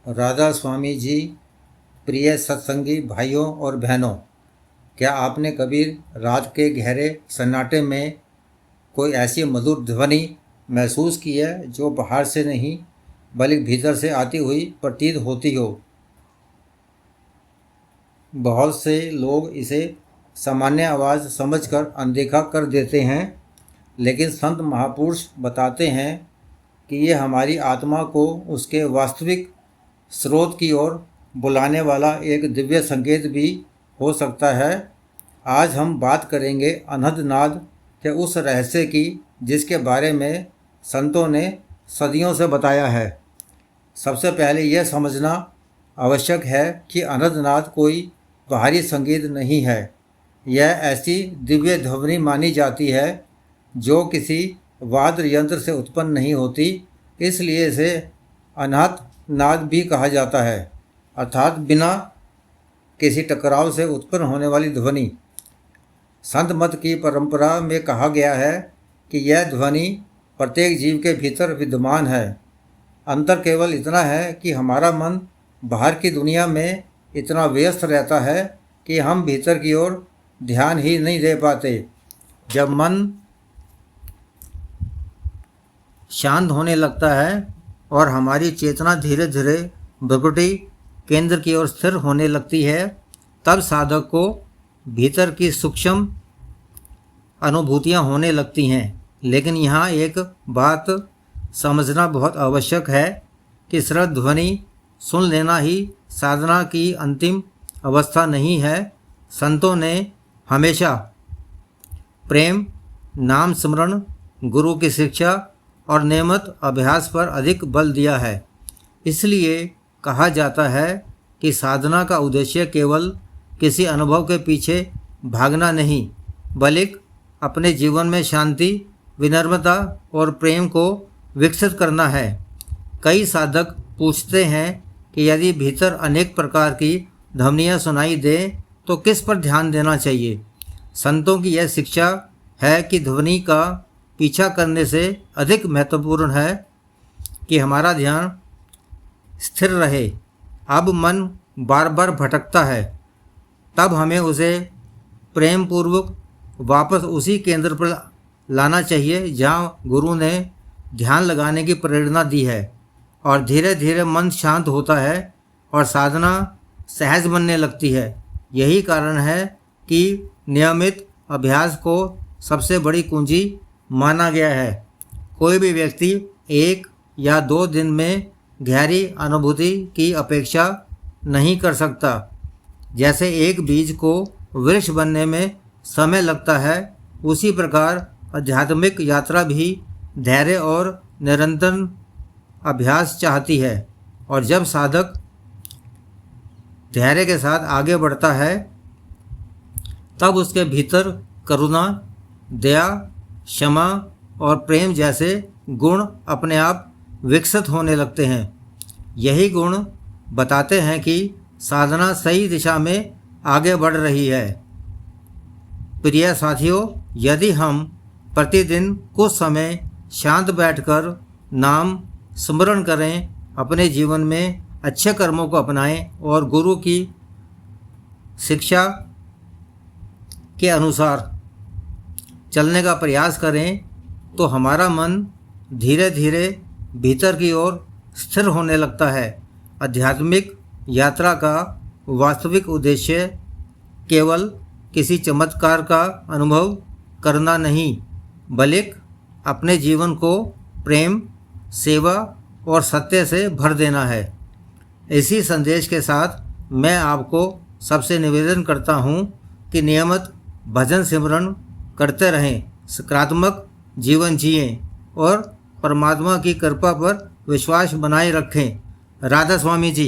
राधा स्वामी जी, प्रिय सत्संगी भाइयों और बहनों, क्या आपने कभी रात के गहरे सन्नाटे में कोई ऐसी मधुर ध्वनि महसूस की है जो बाहर से नहीं बल्कि भीतर से आती हुई प्रतीत होती हो? बहुत से लोग इसे सामान्य आवाज़ समझकर अनदेखा कर देते हैं, लेकिन संत महापुरुष बताते हैं कि ये हमारी आत्मा को उसके वास्तविक स्रोत की ओर बुलाने वाला एक दिव्य संकेत भी हो सकता है। आज हम बात करेंगे अनहद नाद के उस रहस्य की जिसके बारे में संतों ने सदियों से बताया है। सबसे पहले यह समझना आवश्यक है कि अनहद नाद कोई बाहरी संगीत नहीं है। यह ऐसी दिव्य ध्वनि मानी जाती है जो किसी वाद्य यंत्र से उत्पन्न नहीं होती, इसलिए इसे अनाहत नाद भी कहा जाता है, अर्थात बिना किसी टकराव से उत्पन्न होने वाली ध्वनि। संत मत की परंपरा में कहा गया है कि यह ध्वनि प्रत्येक जीव के भीतर विद्यमान है। अंतर केवल इतना है कि हमारा मन बाहर की दुनिया में इतना व्यस्त रहता है कि हम भीतर की ओर ध्यान ही नहीं दे पाते। जब मन शांत होने लगता है और हमारी चेतना धीरे धीरे भ्रुकुटी केंद्र की ओर स्थिर होने लगती है, तब साधक को भीतर की सूक्ष्म अनुभूतियाँ होने लगती हैं। लेकिन यहाँ एक बात समझना बहुत आवश्यक है कि सिर्फ ध्वनि सुन लेना ही साधना की अंतिम अवस्था नहीं है। संतों ने हमेशा प्रेम, नाम स्मरण, गुरु की शिक्षा और नियमित अभ्यास पर अधिक बल दिया है। इसलिए कहा जाता है कि साधना का उद्देश्य केवल किसी अनुभव के पीछे भागना नहीं, बल्कि अपने जीवन में शांति, विनम्रता और प्रेम को विकसित करना है। कई साधक पूछते हैं कि यदि भीतर अनेक प्रकार की ध्वनियाँ सुनाई दें तो किस पर ध्यान देना चाहिए। संतों की यह शिक्षा है कि ध्वनि का पीछा करने से अधिक महत्वपूर्ण है कि हमारा ध्यान स्थिर रहे। अब मन बार बार भटकता है, तब हमें उसे प्रेम पूर्वक वापस उसी केंद्र पर लाना चाहिए जहाँ गुरु ने ध्यान लगाने की प्रेरणा दी है। और धीरे धीरे मन शांत होता है और साधना सहज बनने लगती है। यही कारण है कि नियमित अभ्यास को सबसे बड़ी कुंजी माना गया है। कोई भी व्यक्ति 1 या 2 दिन में गहरी अनुभूति की अपेक्षा नहीं कर सकता। जैसे एक बीज को वृक्ष बनने में समय लगता है, उसी प्रकार आध्यात्मिक यात्रा भी धैर्य और निरंतर अभ्यास चाहती है। और जब साधक धैर्य के साथ आगे बढ़ता है, तब उसके भीतर करुणा, दया, क्षमा और प्रेम जैसे गुण अपने आप विकसित होने लगते हैं। यही गुण बताते हैं कि साधना सही दिशा में आगे बढ़ रही है। प्रिय साथियों, यदि हम प्रतिदिन कुछ समय शांत बैठकर नाम स्मरण करें, अपने जीवन में अच्छे कर्मों को अपनाएं और गुरु की शिक्षा के अनुसार चलने का प्रयास करें, तो हमारा मन धीरे धीरे भीतर की ओर स्थिर होने लगता है। आध्यात्मिक यात्रा का वास्तविक उद्देश्य केवल किसी चमत्कार का अनुभव करना नहीं, बल्कि अपने जीवन को प्रेम, सेवा और सत्य से भर देना है। इसी संदेश के साथ मैं आपको सबसे निवेदन करता हूँ कि नियमित भजन सिमरन करते रहें, सकारात्मक जीवन जिएं और परमात्मा की कृपा पर विश्वास बनाए रखें। राधा स्वामी जी।